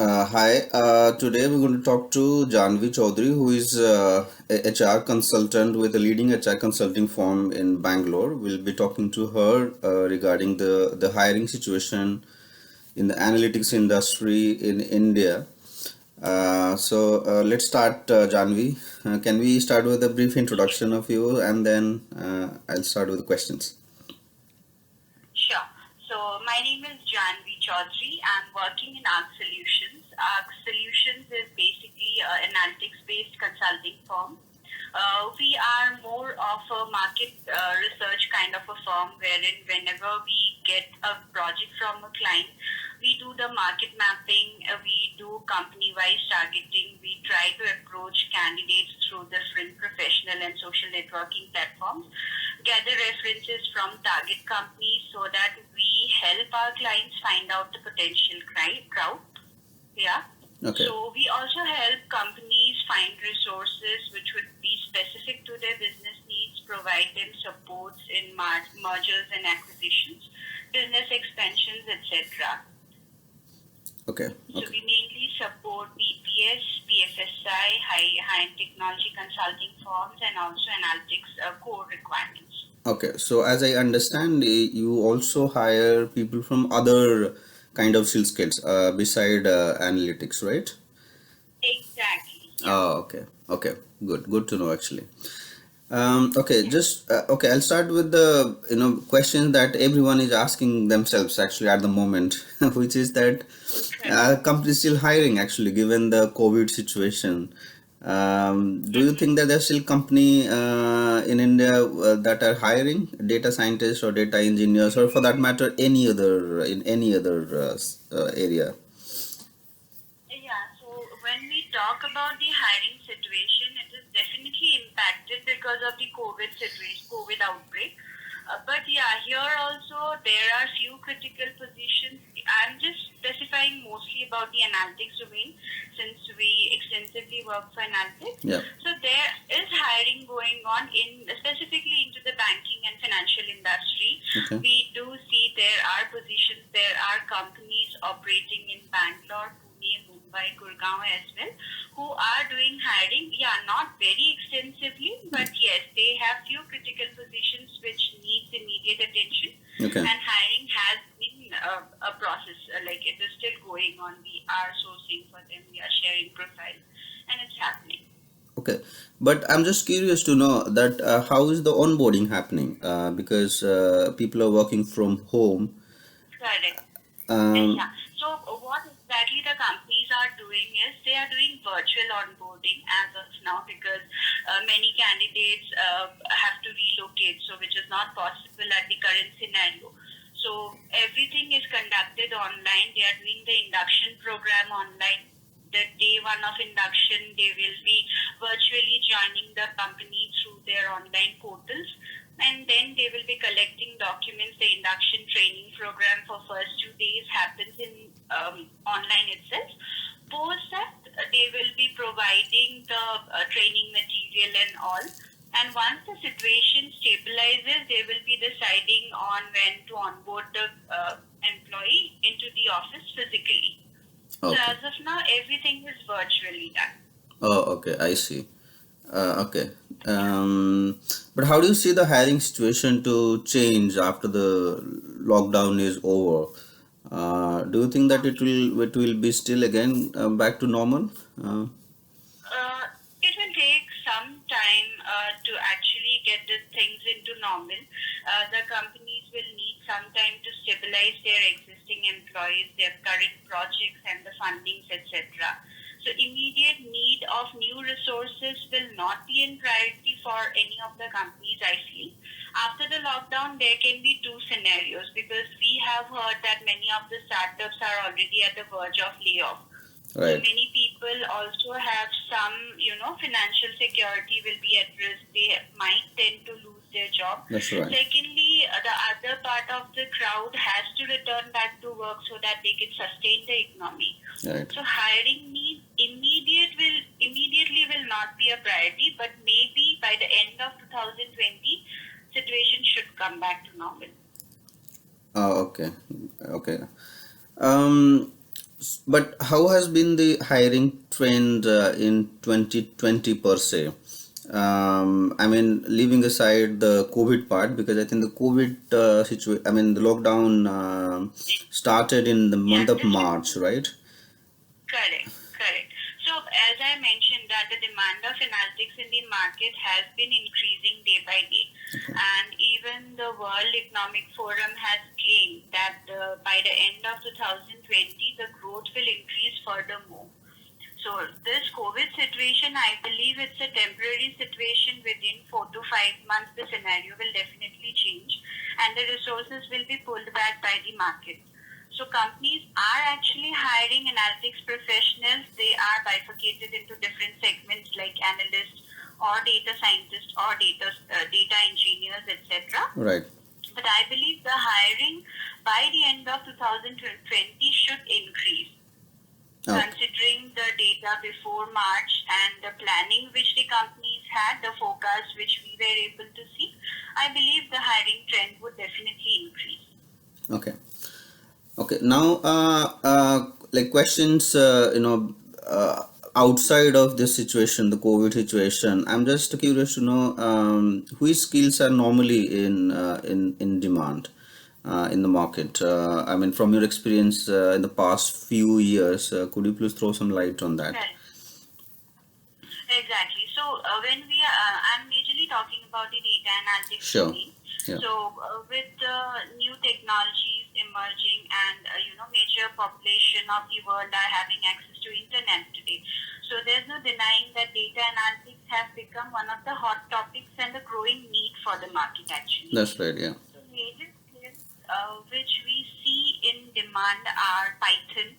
Hi, today we're going to talk to Janvi Chaudhary, who is a HR consultant with a leading HR consulting firm in Bangalore. We'll be talking to her regarding the hiring situation in the analytics industry in India. Let's start, Janvi. Can we start with a brief introduction of you and then I'll start with the questions. Sure. So my name is Janvi Chaudhary. I'm working in Arc Solutions. Arc Solutions is basically an analytics-based consulting firm. We are more of a market research kind of a firm wherein whenever we get a project from a client, we do the market mapping, we do company-wise targeting, we try to approach candidates through different professional and social networking platforms, gather references from target companies so that we help our clients find out the potential crowd. Yeah. Okay. So we also help companies find resources which would be specific to their business needs, provide them supports in mergers and acquisitions, business expansions, etc. Okay. So we mainly support BPS, BFSI, high-end technology consulting firms, and also analytics core requirements. Okay, so as I understand, you also hire people from other kind of skills beside analytics, right? Exactly. Yeah. Oh, okay, okay, good to know actually. Okay, okay. I'll start with the question that everyone is asking themselves actually at the moment, which is that companies still hiring actually given the COVID situation. Do you think that there's still company in India that are hiring data scientists or data engineers, or for that matter, any other in any other area? Yeah, so when we talk about the hiring situation, it is definitely impacted because of the COVID situation, COVID outbreak. But yeah, here also there are few critical positions. I'm just specifying mostly about the analytics domain since we extensively work for analytics. Yeah. So there is hiring going on in specifically into the banking and financial industry. Okay. We do see there are positions, there are companies operating in Bangalore, Mumbai, Gurgaon as well, who are doing hiring. Yeah, not very extensively, but yes, they have few critical positions which needs immediate attention. Okay. And hiring has been a process, like it is still going on. We are sourcing for them, we are sharing profiles, and it's happening. Okay, but I'm just curious to know that how is the onboarding happening? Because people are working from home. Correct. Um, Yeah. So what exactly the companies are doing is they are doing virtual onboarding as of now because many candidates have to relocate, so which is not possible at the current scenario. So everything is conducted online. They are doing the induction program online. The day one of induction, they will be virtually joining the company through their online portals, and then they will be collecting documents. The induction training program for first 2 days happens in online itself. Post that, they will be providing the training material and all. And once the situation stabilizes, they will be deciding on when to onboard the employee into the office physically. So okay. as of now, everything is virtually done. Oh, okay. I see. Okay. But how do you see the hiring situation to change after the lockdown is over? Do you think that it will be still again back to normal? Uh, it will take some time to actually get the things into normal. The companies will need some time to stabilize their existing employees, their current projects, and the fundings, etc. So immediate need of new resources will not be in priority for any of the companies, I feel. After the lockdown, there can be two scenarios because we have heard that many of the startups are already at the verge of layoff. So Right. many people also have some, financial security will be at risk. They might tend to lose their job. That's right. Secondly, the other part of the crowd has to return back to work so that they can sustain the economy. Right. So hiring needs immediately will not be a priority, but maybe by the end of 2020, situation should come back to normal. Oh, okay. Okay. Um, But how has been the hiring trend in 2020 per se? I mean, leaving aside the COVID part, because I think the COVID situation, I mean, the lockdown started in the Yeah, month of just March, right? correct, correct. So as I mentioned that the demand of analytics in the market has been increasing day by day. Okay. And even the World Economic Forum has claimed that by the end of 2020, the growth will increase furthermore. So this COVID situation, I believe it's a temporary situation. Within 4 to 5 months, the scenario will definitely change and the resources will be pulled back by the market. So companies are actually hiring analytics professionals. They are bifurcated into different segments like analysts or data scientists or data engineers, etc. Right. But I believe the hiring by the end of 2020 should increase Okay. considering the data before March and the planning which the companies had, the forecast which we were able to see, I believe the hiring trend would definitely increase. Okay. Okay. Now, like questions, outside of this situation, the COVID situation, I'm just curious to know which skills are normally in demand in the market. I mean, from your experience in the past few years, could you please throw some light on that? Correct. Exactly. So when we are, I'm majorly talking about the data analytics Sure. domain. Yeah. So with the new technologies emerging and major population of the world are having access to internet today. So there's no denying that data analytics have become one of the hot topics and a growing need for the market actually. That's right. Yeah. So major skills which we see in demand are Python,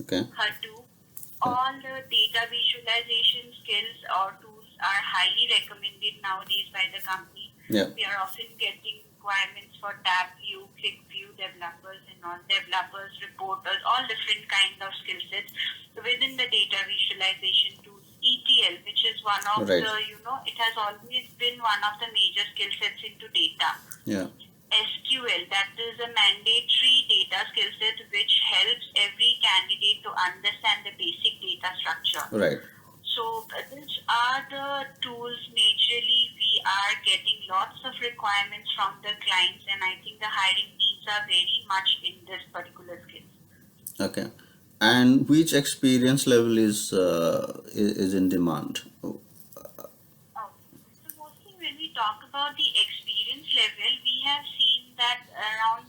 Okay. Hadoop. All the data visualization skills or tools are highly recommended nowadays by the company. Yeah. We are often getting requirements for TabView, ClickView developers and all developers, reporters, all different kind of skill sets within the data visualization tools. ETL, which is one of Right. the, it has always been one of the major skill sets into data. Yeah. SQL, that is a mandatory data skill set which helps every candidate to understand the basic data structure. Right. So these are the tools majorly we are getting lots of requirements from the clients and I think the hiring needs are very much in this particular skill. Okay. And which experience level is in demand? Oh. So mostly when we talk about the experience level, we have seen that around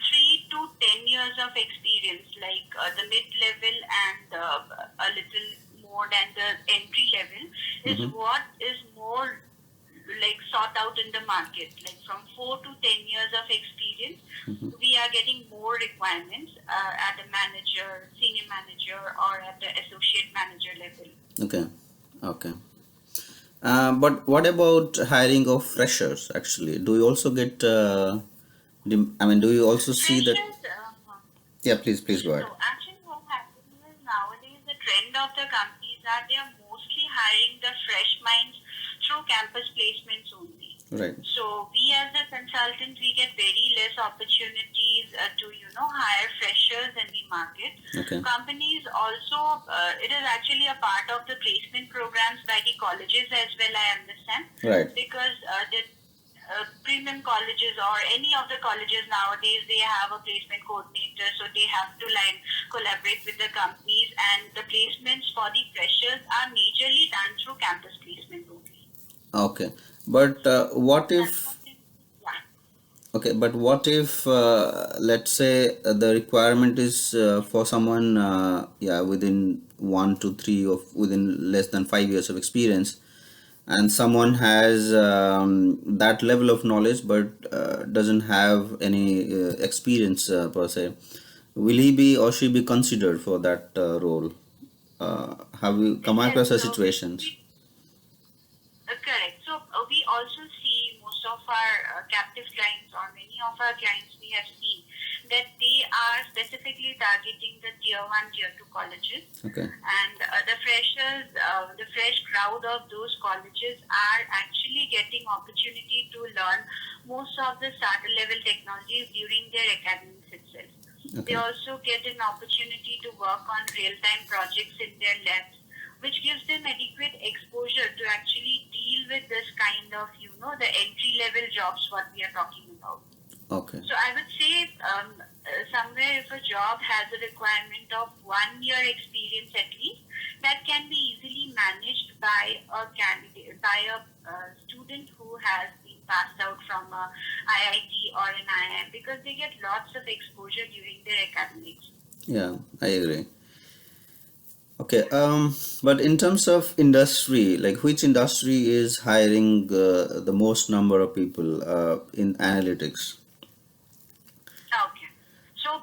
3 to 10 years of experience, like the mid-level and a little more than the entry level, is what is more like sought out in the market. Like from 4 to 10 years of experience, we are getting more requirements at the manager, senior manager, or at the associate manager level. Okay. Okay. But what about hiring of freshers actually? Do you also get, I mean, do you also see that? Freshers, Yeah, please go ahead. so actually what happens is nowadays the trend of the companies are they are mostly hiring the fresh minds through campus placements only. Right. So we as a consultant, we get very less opportunities to, hire freshers in the market. Okay. Companies also, it is actually a part of the placement programs by the colleges as well, I understand. Right. Because the premium colleges or any of the colleges nowadays, they have a placement coordinator, so they have to collaborate with the companies and the placements for the freshers are majorly done through campus placement only. Okay. But what That's if? what it- yeah. Okay, but what if, let's say, the requirement is for someone, yeah, within 1 to 3 or within less than 5 years of experience, and someone has that level of knowledge but doesn't have any experience per se, will he be or she be considered for that role? Have you come Yes, across such so situations? correct. So we also see most of our captive clients or many of our clients we have seen that they are specifically targeting the tier 1, tier 2 colleges. Okay. And the freshers, the fresh crowd of those colleges are actually getting opportunity to learn most of the starter level technologies during their academics itself. They Okay. also get an opportunity to work on real-time projects in their labs, which gives them adequate exposure to actually deal with this kind of, the entry-level jobs what we are talking about. Okay. So I would say somewhere if a job has a requirement of 1 year experience at least, that can be easily managed by a candidate, by a student who has been passed out from a IIT or an IIM, because they get lots of exposure during their academics. Yeah, I agree. Okay. But in terms of industry, like which industry is hiring the most number of people in analytics? Okay. So,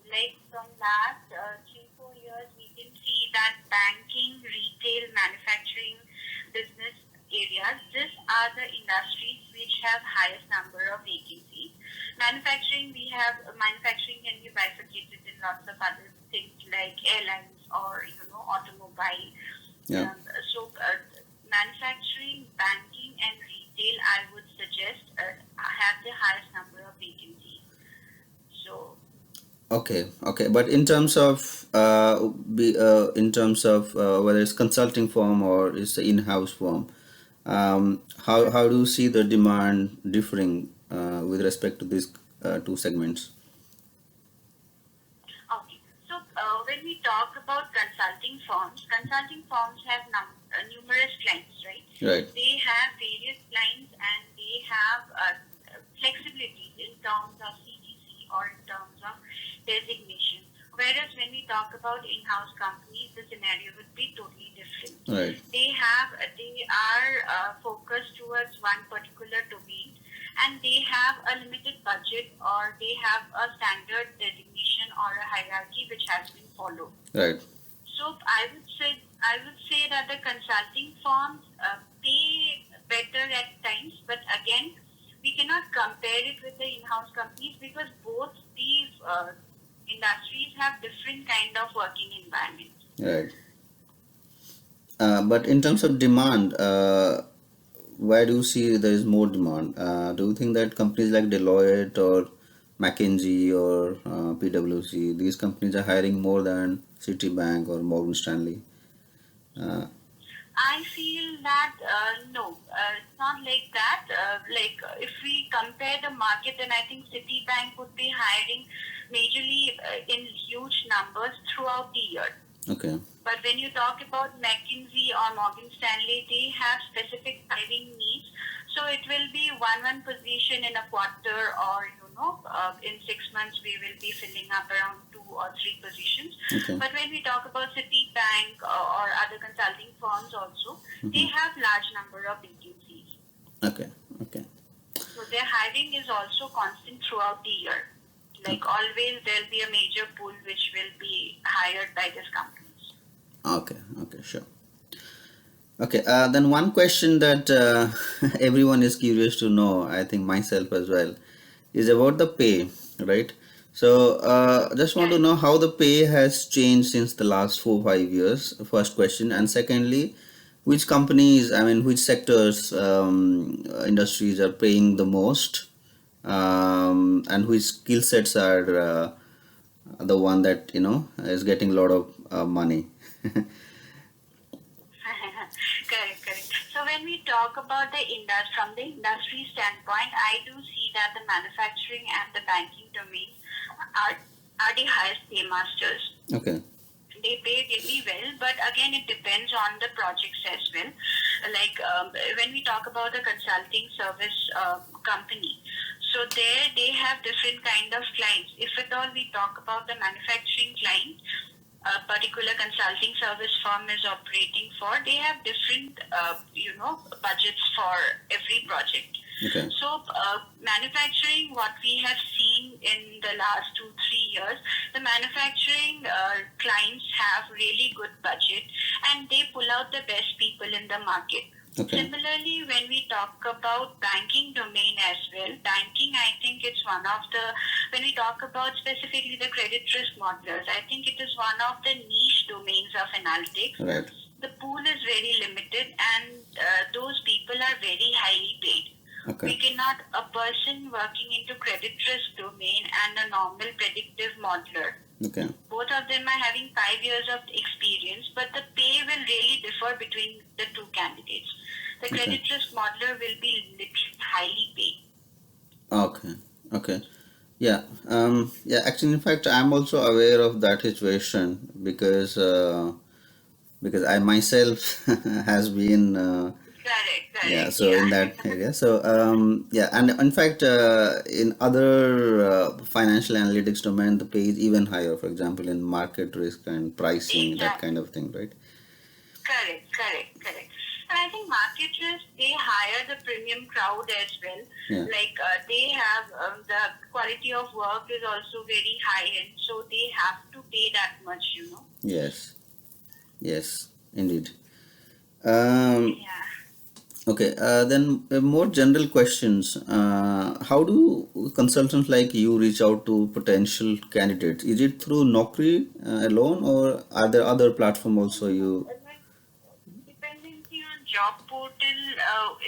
like from last 3-4 years, we can see that banking, retail, manufacturing, business areas, these are the industries which have highest number of vacancies. Manufacturing can be bifurcated in lots of other things like airlines or automobile. Yeah. Um, so, manufacturing, banking, and retail, I would suggest have the highest number of vacancies. So, Okay, okay, but in terms of whether it's consulting firm or it's an in-house firm, how do you see the demand differing with respect to these two segments? okay. So, when we talk about consulting firms have numerous clients, right? Right, They have various clients and they have flexibility in terms of CTC or in terms of designation. Whereas when we talk about in-house companies, the scenario would be totally different. right, They are focused towards one particular domain, and they have a limited budget, or they have a standard designation or a hierarchy which has been followed. right. So I would say that the consulting firms pay better at times, but again, we cannot compare it with the in-house companies because both these industries have different kind of working environments. Right. But in terms of demand, where do you see there is more demand? Do you think that companies like Deloitte or McKinsey or PwC, these companies are hiring more than Citibank or Morgan Stanley? Uh, I feel that no, it's not like that. If we compare the market, then I think Citibank would be hiring majorly in huge numbers throughout the year. okay, But when you talk about McKinsey or Morgan Stanley, they have specific hiring needs. So it will be one position in a quarter, or in 6 months we will be filling up around 2 or 3 positions. okay, But when we talk about Citibank or other consulting firms also, they have large number of vacancies. okay, okay, So their hiring is also constant throughout the year. Like always, there'll be a major pool which will be hired by these companies. okay, okay, sure. Okay, then one question that everyone is curious to know, I think myself as well, is about the pay, right? So, just want to Correct. know how the pay has changed since the last 4 5 years. First question, and secondly, which companies, I mean, which sectors, industries are paying the most, and which skill sets are the one that is getting a lot of money. Correct. So when we talk about from the industry standpoint, I do see that the manufacturing and the banking domains are, are the highest paymasters. Okay, They pay really well, but again, it depends on the projects as well. Like when we talk about the consulting service company, so there they have different kind of clients. If at all we talk about the manufacturing client, a particular consulting service firm is operating for, they have different, budgets for every project. okay, So, manufacturing, what we have seen in the last 2-3 years, the manufacturing clients have really good budget and they pull out the best people in the market. okay, Similarly, when we talk about banking domain as well, banking, I think it's one of when we talk about specifically the credit risk modelers, I think it is one of the niche domains of analytics. right, The pool is very limited and those people are very highly paid. Okay. We cannot, a person working into credit risk domain and a normal predictive modeler, Okay. both of them are having 5 years of experience, but the pay will really differ between the two candidates. The Okay. credit risk modeler will be literally highly paid. Okay. Okay. Yeah. Yeah. Actually, in fact, I'm also aware of that situation because I myself has been Correct, yeah. correct, So in yeah. that area, so yeah, and in fact, in other financial analytics domain, the pay is even higher. For example, in market risk and pricing, that kind Exactly. of thing, right? Correct, correct, correct. And I think market risk, they hire the premium crowd as well. Yeah. Like they have the quality of work is also very high end, so they have to pay that much. Yes. Yes. Indeed. Um, Yeah. Okay, then more general questions. How do consultants like you reach out to potential candidates? Is it through Naukri alone, or are there other platform also you? Like, dependency on job portal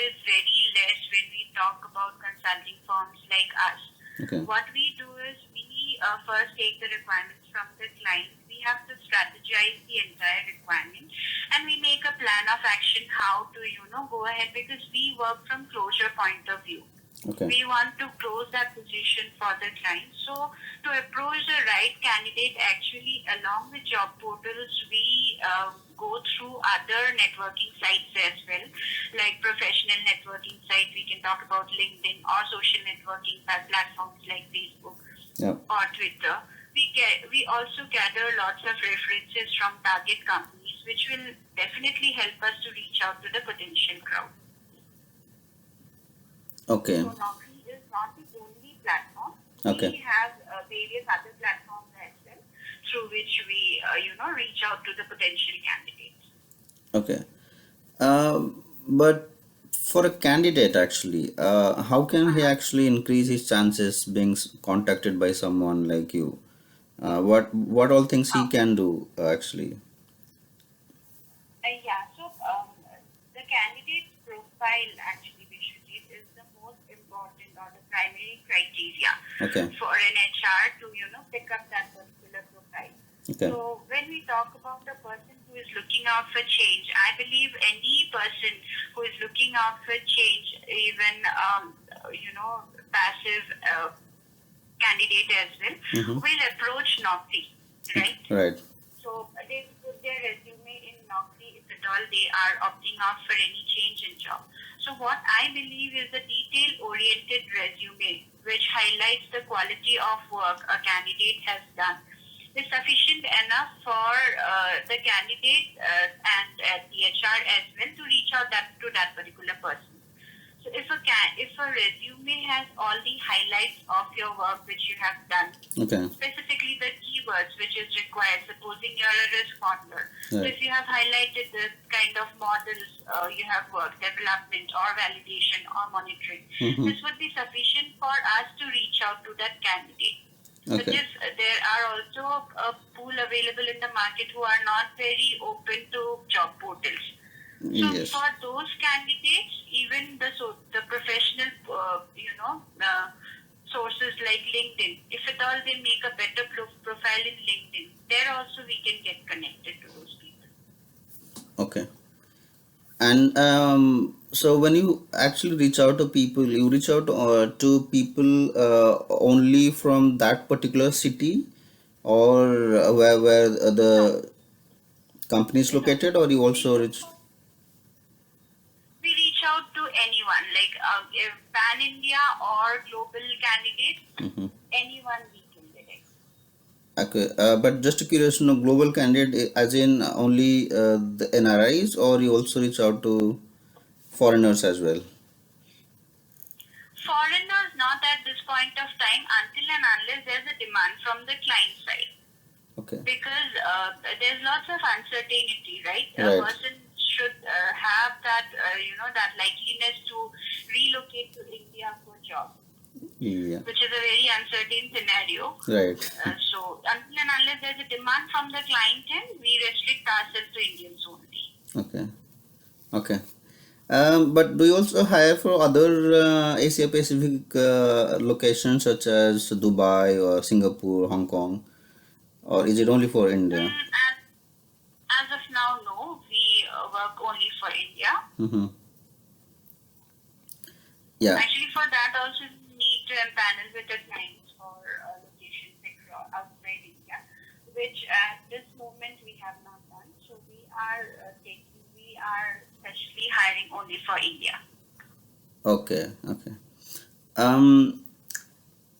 is very less when we talk about consulting firms like us. Okay. What we do is we first take the requirements from the client. We have to strategize the entire requirement, and we make a plan of action how to go ahead, because we work from closure point of view. Okay. We want to close that position for the client. So to approach the right candidate, actually along with job portals, we go through other networking sites as well, like professional networking sites. We can talk about LinkedIn or social networking platforms like Facebook Yeah. or Twitter. We also gather lots of references from target companies, which will definitely help us to reach out to the potential crowd. Okay. So Naukri is not the only platform. Okay. We have various other platforms as well through which we, reach out to the potential candidates. Okay. But for a candidate, actually, how can he actually increase his chances being contacted by someone like you? What all things he Oh, can do actually? yeah. So the candidate's profile actually, Vishwajit, is the most important or the primary criteria Okay. for an HR to, pick up that particular profile. Okay. So when we talk about the person who is looking out for change, I believe any person who is looking out for change, even passive candidate as well, Mm-hmm. will approach Naukri, right? Right. So they will put their resume in Naukri if at all they are opting out for any change in job. So what I believe is a detail-oriented resume which highlights the quality of work a candidate has done is sufficient enough for the candidate and the HR as well to reach out to that particular person. So if a resume has all the highlights of your work which you have done, Okay. specifically the keywords which is required, supposing you're a risk modeler. So Right. if you have highlighted the kind of models you have worked, development or validation or monitoring, Mm-hmm. this would be sufficient for us to reach out to that candidate. But Okay. there are also a pool available in the market who are not very open to job portals. So Yes. for those candidates, even the professional, sources like LinkedIn, if at all they make a better profile in LinkedIn, there also we can get connected to those people. Okay. And so when you actually reach out to people, you reach out to people only from that particular city, or where the company is No, located, or you we also look reach. for, we reach out to anyone, like if pan India or global candidates, Mm-hmm. anyone we can direct. Okay, but just curious to know, global candidate as in only the NRIs, or you also reach out to foreigners as well? Foreigners not at this point of time until and unless there's a demand from the client side. Okay. Because there's lots of uncertainty, right? A Right. person should have that, that likeliness to relocate to India for job, Yeah. which is a very uncertain scenario. Right. So until and unless there's a demand from the client end, we restrict ourselves to Indians only. Okay. Okay. But do you also hire for other Asia Pacific locations such as Dubai or Singapore, Hong Kong, or is it only for India? As of now, no. We work only for India. Mm-hmm. Yeah. Actually, for that also we need to empanel with the clients for locations outside India, which at this moment we have not done. So we are especially hiring only for India. Okay. Okay. Um,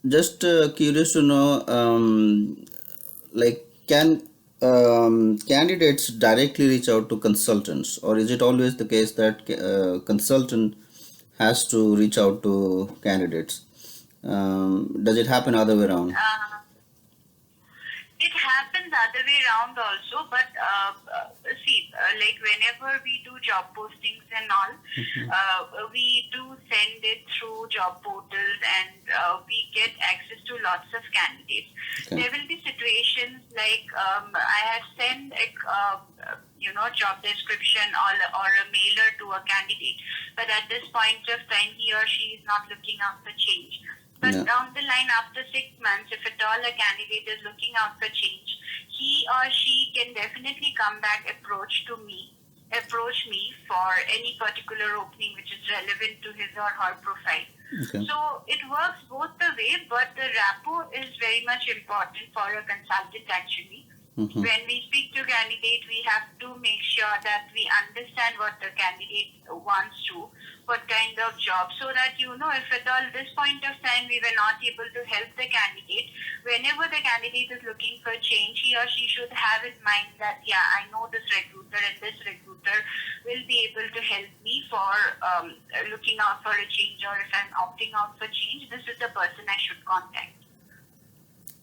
just curious to know, like, can candidates directly reach out to consultants, or is it always the case that consultant has to reach out to candidates? Does it happen other way around? It happens the other way around also, but see, like whenever we do job postings and all, we do send it through job portals and we get access to lots of candidates. Okay. There will be situations like I have sent job description or a mailer to a candidate, but at this point of time he or she is not looking out for change. But Yeah. down the line, after 6 months, if at all a candidate is looking out for change, he or she can definitely come back, approach me for any particular opening which is relevant to his or her profile. Okay. So it works both the way, but the rapport is very much important for a consultant actually. Mm-hmm. When we speak to candidate, we have to make sure that we understand what the candidate wants to, what kind of job, so that if at all this point of time we were not able to help the candidate, whenever the candidate is looking for change, he or she should have in mind that, yeah, I know this recruiter and this recruiter will be able to help me for looking out for a change, or if I'm opting out for change, this is the person I should contact.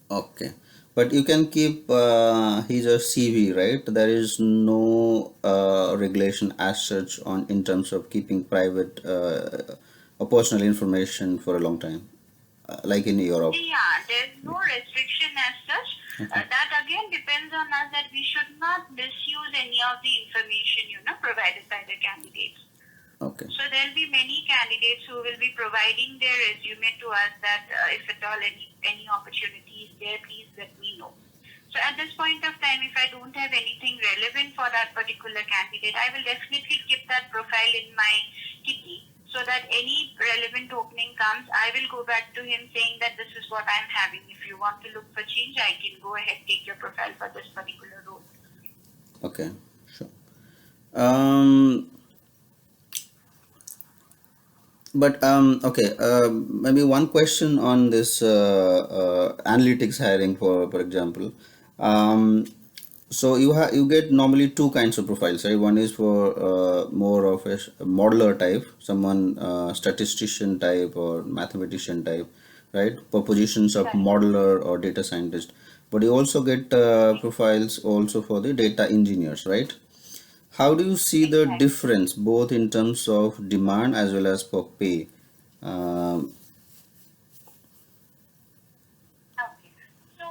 Okay. But you can keep his or CV, right? There is no regulation as such on in terms of keeping private or personal information for a long time, like in Europe. Yeah, there's no restriction as such. Okay. That again depends on us that we should not misuse any of the information provided by the candidates. Okay. So there'll be many candidates who will be providing their resume to us that if at all any opportunity is there, please let me know. So at this point of time, if I don't have anything relevant for that particular candidate, I will definitely keep that profile in my kitty, so that any relevant opening comes, I will go back to him saying that this is what I'm having. If you want to look for change, I can go ahead, take your profile for this particular role. Okay. Sure. But okay, maybe one question on this analytics hiring, for example. Um, so you get normally two kinds of profiles, right? One is for more of a modeler type, someone statistician type or mathematician type, right? For positions of Right. modeler or data scientist. But you also get profiles also for the data engineers, right? How do you see the Exactly. difference both in terms of demand as well as for pay? Um, Okay. So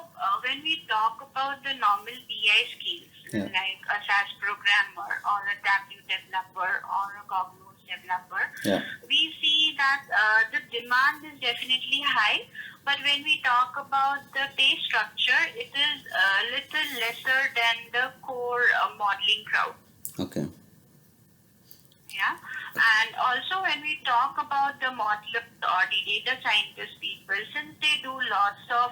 when we talk about the normal BI skills, yeah, like a SAS programmer or a Tableau developer or a Cognos developer, yeah, we see that the demand is definitely high. But when we talk about the pay structure, it is a little lesser than the core modeling crowd. okay, Yeah. And also when we talk about the modeler or the data scientist people, since they do lots of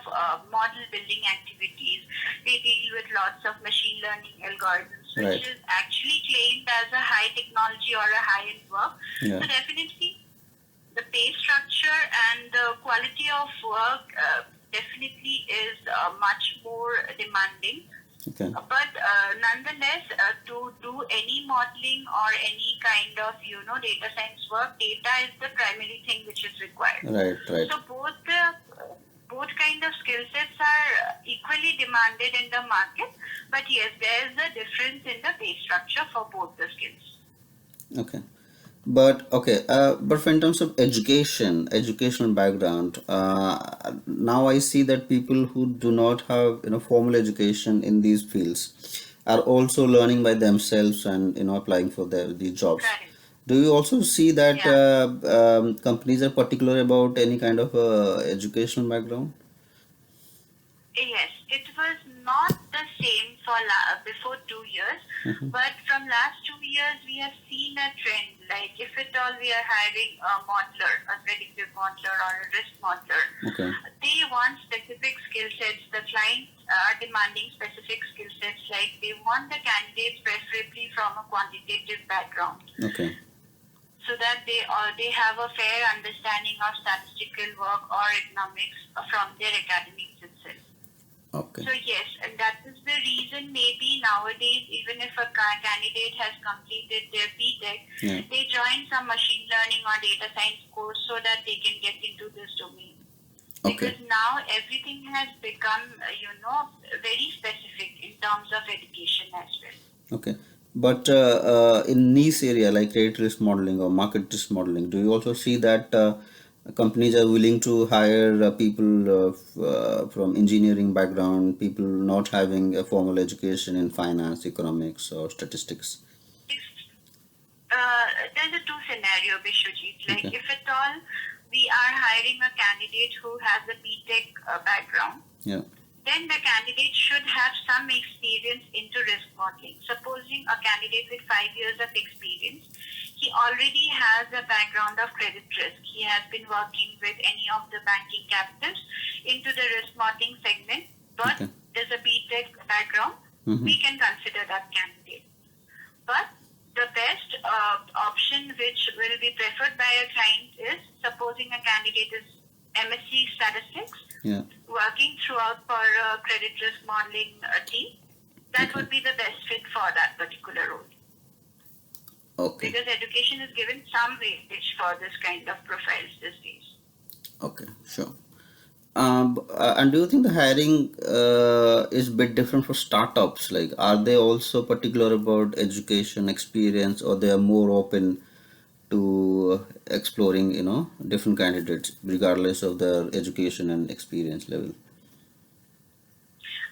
model building activities, they deal with lots of machine learning algorithms, which right, is actually claimed as a high technology or a high-end work. yeah, So definitely the pay structure and the quality of work definitely is much more demanding. okay, But nonetheless, to do any modeling or any kind of data science work, data is the primary thing which is required. right, right, So both kind of skill sets are equally demanded in the market. But yes, there is a difference in the pay structure for both the skills. okay. But okay, but for in terms of educational background, now I see that people who do not have formal education in these fields are also learning by themselves and applying for the jobs. Correct. Do you also see that Yeah. companies are particular about any kind of educational background? Yes, it was not the same for before 2 years, Hmm. but from last 2 years we have seen a trend. Like if at all we are hiring a modeler, a predictive modeler or a risk modeler, Okay. they want specific skill sets. The clients are demanding specific skill sets. Like they want the candidates preferably from a quantitative background, Okay. so that they have a fair understanding of statistical work or economics from their academics itself. Okay. So yes, and that is the reason maybe nowadays, even if a candidate has completed their BTech, Yeah. they join some machine learning or data science course so that they can get into this domain. Okay. Because now everything has become, very specific in terms of education as well. Okay. But in niche area like credit risk modeling or market risk modeling, do you also see that companies are willing to hire people from engineering background, people not having a formal education in finance, economics, or statistics? Uh, there's a two scenario, Bishwajit. Like Okay. if at all we are hiring a candidate who has a BTech background, Yeah. then the candidate should have some experience into risk modeling. Supposing a candidate with 5 years of experience, he already has a background of credit risk. He has been working with any of the banking captives into the risk modeling segment, but Okay. there's a BTech background, Mm-hmm. we can consider that candidate. But the best option which will be preferred by a client is, supposing a candidate is MSc Statistics, Yeah. working throughout for a credit risk modeling team, that Okay. would be the best fit for that particular role. Okay. Because education is given some weightage for this kind of profiles these days. Okay. Sure. And do you think the hiring is a bit different for startups? Like, are they also particular about education experience, or they are more open to exploring, different candidates regardless of their education and experience level?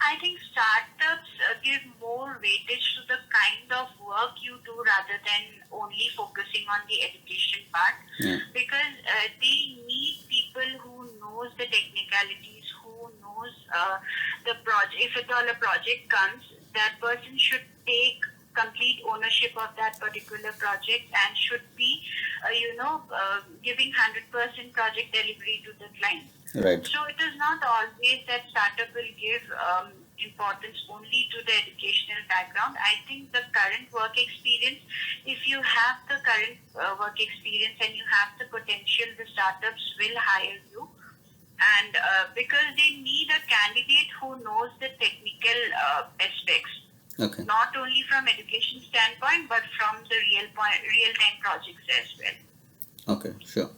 I think startups give more weightage to the kind of work you do rather than only focusing on the education part, Yeah. because they need people who knows the technicalities, who knows the project. If at all a project comes, that person should take complete ownership of that particular project and should be, giving 100% project delivery to the client. Right. So it is not always that startup will give importance only to the educational background. I think the current work experience, if you have the current work experience and you have the potential, the startups will hire you. And because they need a candidate who knows the technical aspects, Okay. not only from education standpoint, but from the real-time projects as well. Okay. Sure.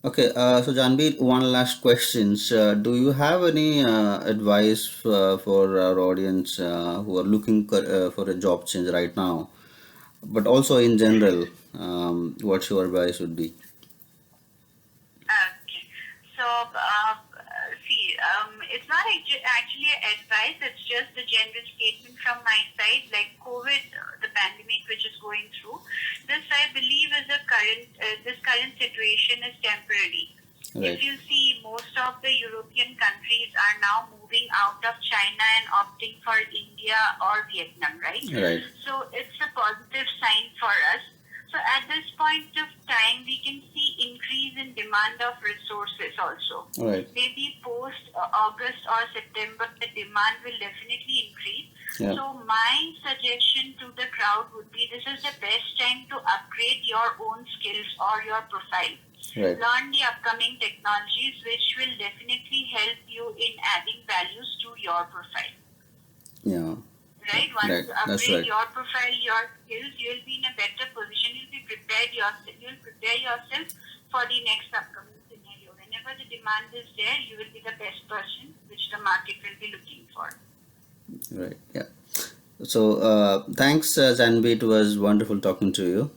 Okay, so Janvi, one last questions. Do you have any advice for our audience who are looking for a job change right now, but also in general, what your advice would be? Okay. So, it's not actually advice, it's just a general statement from my side. Like COVID, the pandemic which is going through, this I believe is this current situation is temporary. Right. If you see, most of the European countries are now moving out of China and opting for India or Vietnam, right? Right. So it's a positive sign for us. So at this point of time, we can see increase in demand of resources also. Right. Maybe post August or September, the demand will definitely increase. Yeah. So my suggestion to the crowd would be, this is the best time to upgrade your own skills or your profile. Right. Learn the upcoming technologies which will definitely help you in adding values to your profile. Yeah. Right? Once Right. you That's upgrade right. your profile, your skills, you'll be in a better position. You'll prepare yourself for the next upcoming scenario. Whenever the demand is there, you will be the best person which the market will be looking for. Right. Yeah. So thanks, Janvi. It was wonderful talking to you.